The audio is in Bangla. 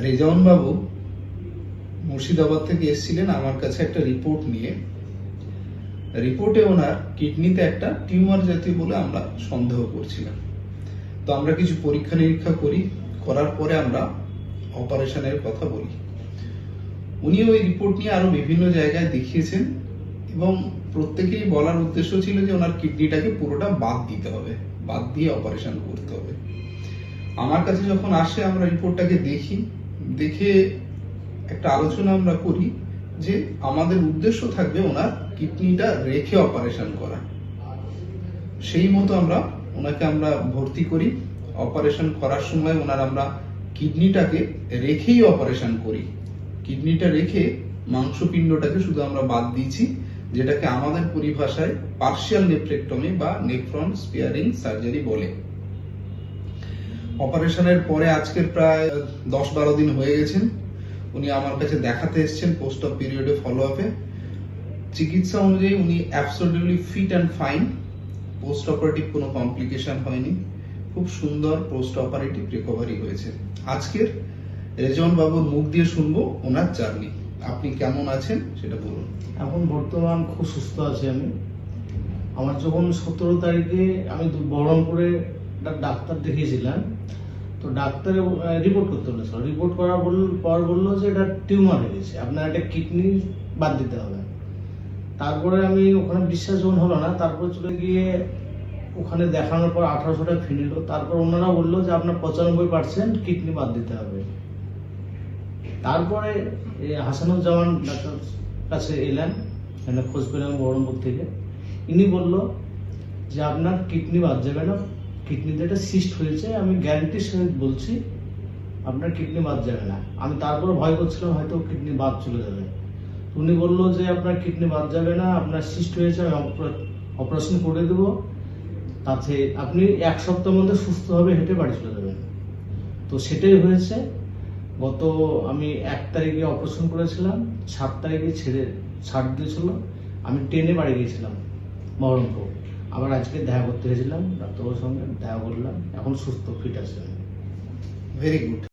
রেজাউন বাবু মুর্শিদাবাদ থেকে এসেছিলেন আমার কাছে একটা রিপোর্ট নিয়ে। রিপোর্টে ওনার কিডনিতে একটা টিউমার জাতীয় বলে আমরা সন্দেহ করছিলাম। তো আমরা কিছু পরীক্ষা নিরীক্ষা করার পরে আমরা অপারেশনের কথা বলি। উনি ওই রিপোর্ট নিয়ে আরো বিভিন্ন জায়গায় দেখিয়েছেন এবং প্রত্যেকেই বলার উদ্দেশ্য ছিল যে ওনার কিডনিটাকে পুরোটা বাদ দিতে হবে, বাদ দিয়ে অপারেশন করতে হবে। আমার কাছে যখন আসে আমরা রিপোর্টটাকে দেখে একটা আলোচনা আমরা করি যে আমাদের উদ্দেশ্য থাকবে ওনার কিডনিটা রেখে অপারেশন করা। সেই মতো ওনাকে ভর্তি করি। অপারেশন করার সময় আমরা কিডনিটাকে রেখেই অপারেশন করি। কিডনিটা রেখে মাংসপিণ্ডটাকে শুধু আমরা বাদ দিয়েছি, যেটাকে আমাদের পরিভাষায় পার্শিয়াল নেফ্রেক্টমি বা নেফ্রন স্পেয়ারিং সার্জারি বলে। অপারেশনের পরে আজকের প্রায় 10-12 দিন হয়ে গেছেন। উনি আমার কাছে দেখাতে এসেছেন পোস্ট অপ পিরিয়ডে ফলো আপে। চিকিৎসা অনুযায়ী উনি absolutely fit and fine. Post operative কোনো কমপ্লিকেশন হয়নি। খুব সুন্দর পোস্ট অপারেটিভ রিকভারি হয়েছে। আজকের রেজাউন বাবুর মুখ দিয়ে শুনবো ওনার জার্নি। আপনি কেমন আছেন সেটা বলুন। এখন বর্তমান খুব সুস্থ আছি আমি। আমার যখন 17 তারিখে আমি বহরমপুরে ডাক্তার দেখিয়েছিলাম, তো ডাক্তারে রিপোর্ট করতে বলেছিল। রিপোর্ট করার পর বললো যে এটা টিউমার হয়ে গেছে, আপনার একটা কিডনি বাদ দিতে হবে। তারপরে আমি ওখানে বিশ্বাস যখন হলো না, তারপর চলে গিয়ে ওখানে দেখানোর পর 1800 টাকা ফি নিল। তারপর ওনারা বললো যে আপনার 95% কিডনি বাদ দিতে হবে। তারপরে হাসানুজ্জামান ডাক্তার কাছে এলেন, এখানে খোঁজ পেলাম বহরমপুর থেকে। ইনি বলল যে আপনার কিডনি বাদ যাবে না, কিডনিতে একটা সিস্ট হয়েছে, আমি গ্যারান্টির সহিত বলছি আপনার কিডনি বাদ যাবে না। আমি তারপরে ভয় করছিলাম হয়তো কিডনি বাদ চলে যাবে। উনি বললো যে আপনার কিডনি বাদ যাবে না, আপনার সিস্ট হয়েছে, আমি অপারেশন করে দেবো, তাতে আপনি 1 সপ্তাহের মধ্যে সুস্থভাবে হেঁটে বাড়ি চলে যাবেন। তো সেটাই হয়েছে। আমি 1 তারিখে অপারেশন করেছিলাম, 7 তারিখে ছাড় দিয়েছিল। আমি ট্রেনে বাড়ি গিয়েছিলাম বহরমপুর। আবার আজকে দেখা করতে গেছিলাম, ডাক্তারবাবুর সঙ্গে দেখা করলাম। এখন সুস্থ ফিট আছে। Very good.